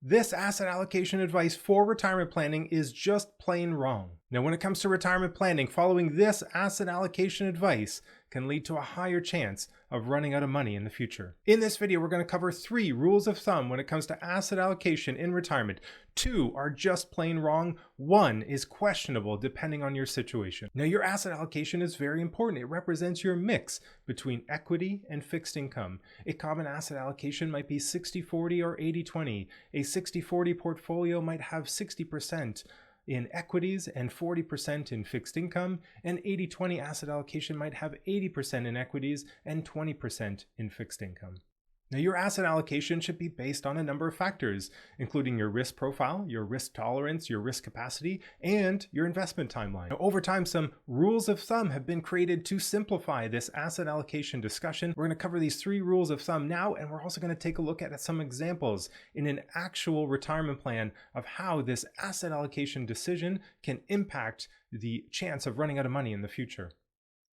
This asset allocation advice for retirement planning is just plain wrong. Now, when it comes to retirement planning, following this asset allocation advice can lead to a higher chance of running out of money in the future. In this video, we're going to cover 3 rules of thumb when it comes to asset allocation in retirement. 2 are just plain wrong. 1 is questionable depending on your situation. Now, your asset allocation is very important. It represents your mix between equity and fixed income. A common asset allocation might be 60-40 or 80-20. A 60-40 portfolio might have 60% in equities and 40% in fixed income. An 80-20 asset allocation might have 80% in equities and 20% in fixed income. Now, your asset allocation should be based on a number of factors, including your risk profile, your risk tolerance, your risk capacity, and your investment timeline. Now, over time, some rules of thumb have been created to simplify this asset allocation discussion. We're going to cover these 3 rules of thumb now, and we're also going to take a look at some examples in an actual retirement plan of how this asset allocation decision can impact the chance of running out of money in the future.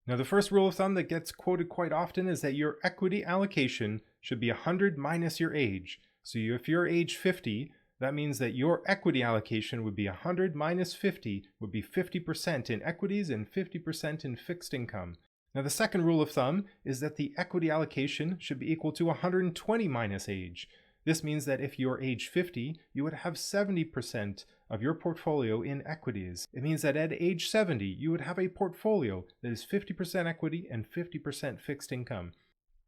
Now, the first rule of thumb that gets quoted quite often is that your equity allocation should be 100 minus your age. So if you're age 50, that means that your equity allocation would be 100 minus 50, would be 50% in equities and 50% in fixed income. Now, the second rule of thumb is that the equity allocation should be equal to 120 minus age. This means that if you're age 50, you would have 70% of your portfolio in equities. It means that at age 70, you would have a portfolio that is 50% equity and 50% fixed income.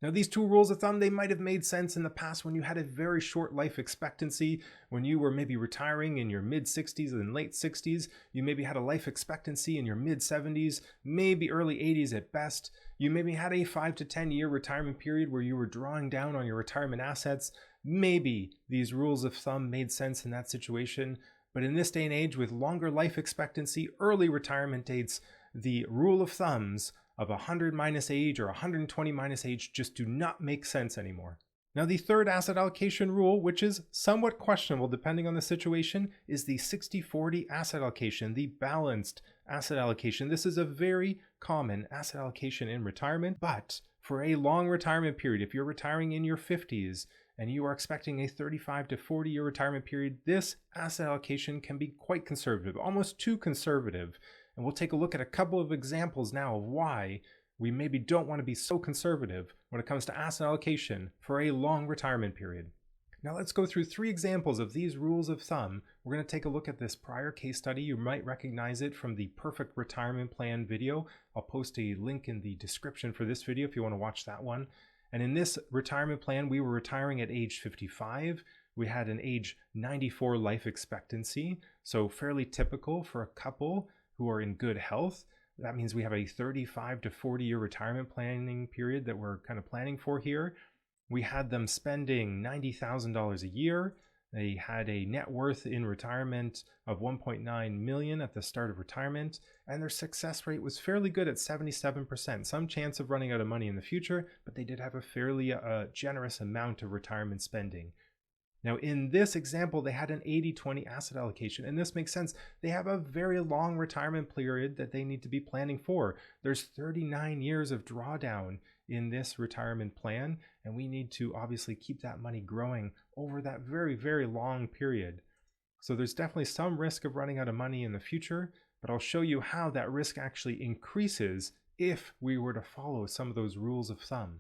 Now, these 2 rules of thumb, they might have made sense in the past when you had a very short life expectancy, when you were maybe retiring in your mid-60s and late 60s. You maybe had a life expectancy in your mid-70s, maybe early 80s at best. You maybe had a 5 to 10 year retirement period where you were drawing down on your retirement assets. Maybe these rules of thumb made sense in that situation. But in this day and age, with longer life expectancy, early retirement dates, the rule of thumbs of 100 minus age or 120 minus age just do not make sense anymore. Now, the third asset allocation rule, which is somewhat questionable depending on the situation, is the 60-40 asset allocation, the balanced asset allocation. This is a very common asset allocation in retirement, but for a long retirement period, if you're retiring in your 50s, and you are expecting a 35 to 40 year retirement period, this asset allocation can be quite conservative, almost too conservative. And we'll take a look at a couple of examples now of why we maybe don't want to be so conservative when it comes to asset allocation for a long retirement period. Now, let's go through 3 examples of these rules of thumb. We're going to take a look at this prior case study. You might recognize it from the Perfect Retirement Plan video. I'll post a link in the description for this video if you want to watch that one. And in this retirement plan, we were retiring at age 55. We had an age 94 life expectancy, so fairly typical for a couple who are in good health. That means we have a 35 to 40 year retirement planning period that we're kind of planning for here. We had them spending $90,000 a year. They had a net worth in retirement of $1.9 million at the start of retirement, and their success rate was fairly good at 77%. Some chance of running out of money in the future, but they did have a fairly generous amount of retirement spending. Now, in this example, they had an 80-20 asset allocation, and this makes sense. They have a very long retirement period that they need to be planning for. There's 39 years of drawdown in this retirement plan, and we need to obviously keep that money growing over that very, very long period. So there's definitely some risk of running out of money in the future, but I'll show you how that risk actually increases if we were to follow some of those rules of thumb.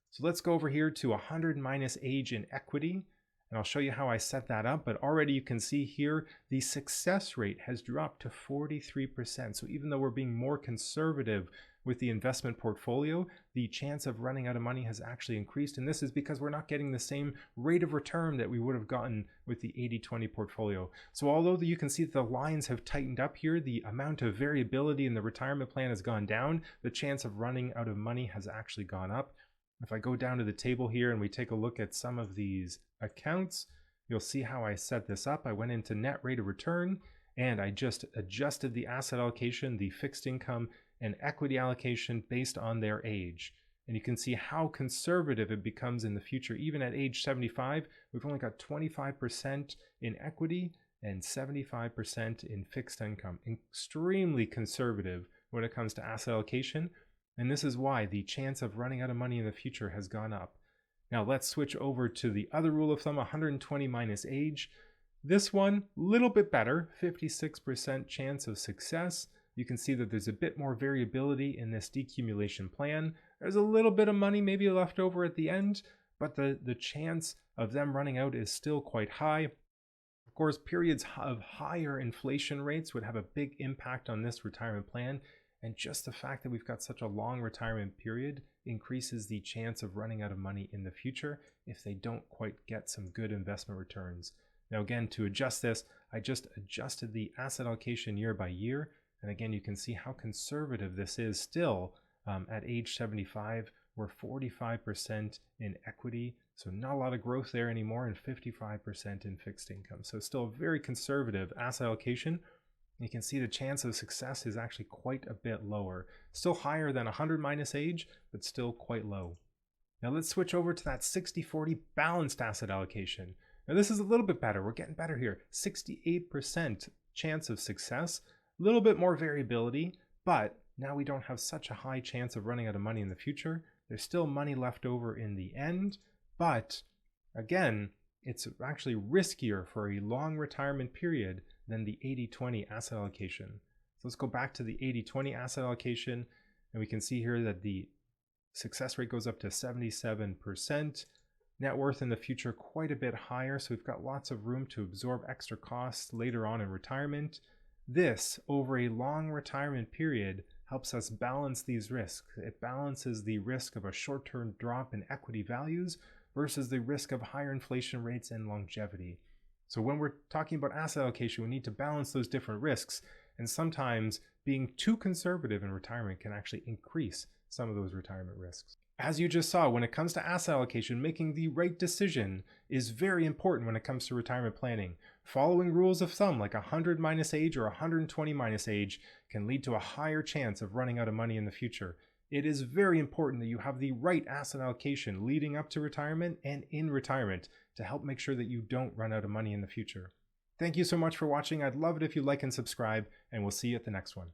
So let's go over here to 100 minus age in equity, and I'll show you how I set that up. But already you can see here the success rate has dropped to 43%. So even though we're being more conservative with the investment portfolio, the chance of running out of money has actually increased. And this is because we're not getting the same rate of return that we would have gotten with the 80-20 portfolio. So although you can see that the lines have tightened up here, the amount of variability in the retirement plan has gone down. The chance of running out of money has actually gone up. If I go down to the table here and we take a look at some of these accounts, you'll see how I set this up. I went into net rate of return and I just adjusted the asset allocation, the fixed income and equity allocation based on their age. And you can see how conservative it becomes in the future. Even at age 75, we've only got 25% in equity and 75% in fixed income. Extremely conservative when it comes to asset allocation. And this is why the chance of running out of money in the future has gone up. Now let's switch over to the other rule of thumb, 120 minus age. This one, a little bit better, 56% chance of success. You can see that there's a bit more variability in this decumulation plan. There's a little bit of money maybe left over at the end, but the chance of them running out is still quite high. Of course, periods of higher inflation rates would have a big impact on this retirement plan, and just the fact that we've got such a long retirement period increases the chance of running out of money in the future if they don't quite get some good investment returns. Now again, to adjust this, I just adjusted the asset allocation year by year, and again you can see how conservative this is still. At age 75, we're 45% in equity, so not a lot of growth there anymore, and 55% in fixed income. So still a very conservative asset allocation. You can see the chance of success is actually quite a bit lower. Still higher than 100 minus age, but still quite low. Now let's switch over to that 60-40 balanced asset allocation. Now this is a little bit better. We're getting better here. 68% chance of success, a little bit more variability, but now we don't have such a high chance of running out of money in the future. There's still money left over in the end, but again, it's actually riskier for a long retirement period than the 80-20 asset allocation. So let's go back to the 80-20 asset allocation, and we can see here that the success rate goes up to 77%. Net worth in the future quite a bit higher, so we've got lots of room to absorb extra costs later on in retirement. This, over a long retirement period, helps us balance these risks. It balances the risk of a short-term drop in equity values versus the risk of higher inflation rates and longevity. So when we're talking about asset allocation, we need to balance those different risks, and sometimes being too conservative in retirement can actually increase some of those retirement risks. As you just saw, when it comes to asset allocation, making the right decision is very important when it comes to retirement planning. Following rules of thumb like 100 minus age or 120 minus age can lead to a higher chance of running out of money in the future. It is very important that you have the right asset allocation leading up to retirement and in retirement to help make sure that you don't run out of money in the future. Thank you so much for watching. I'd love it if you like and subscribe, and we'll see you at the next one.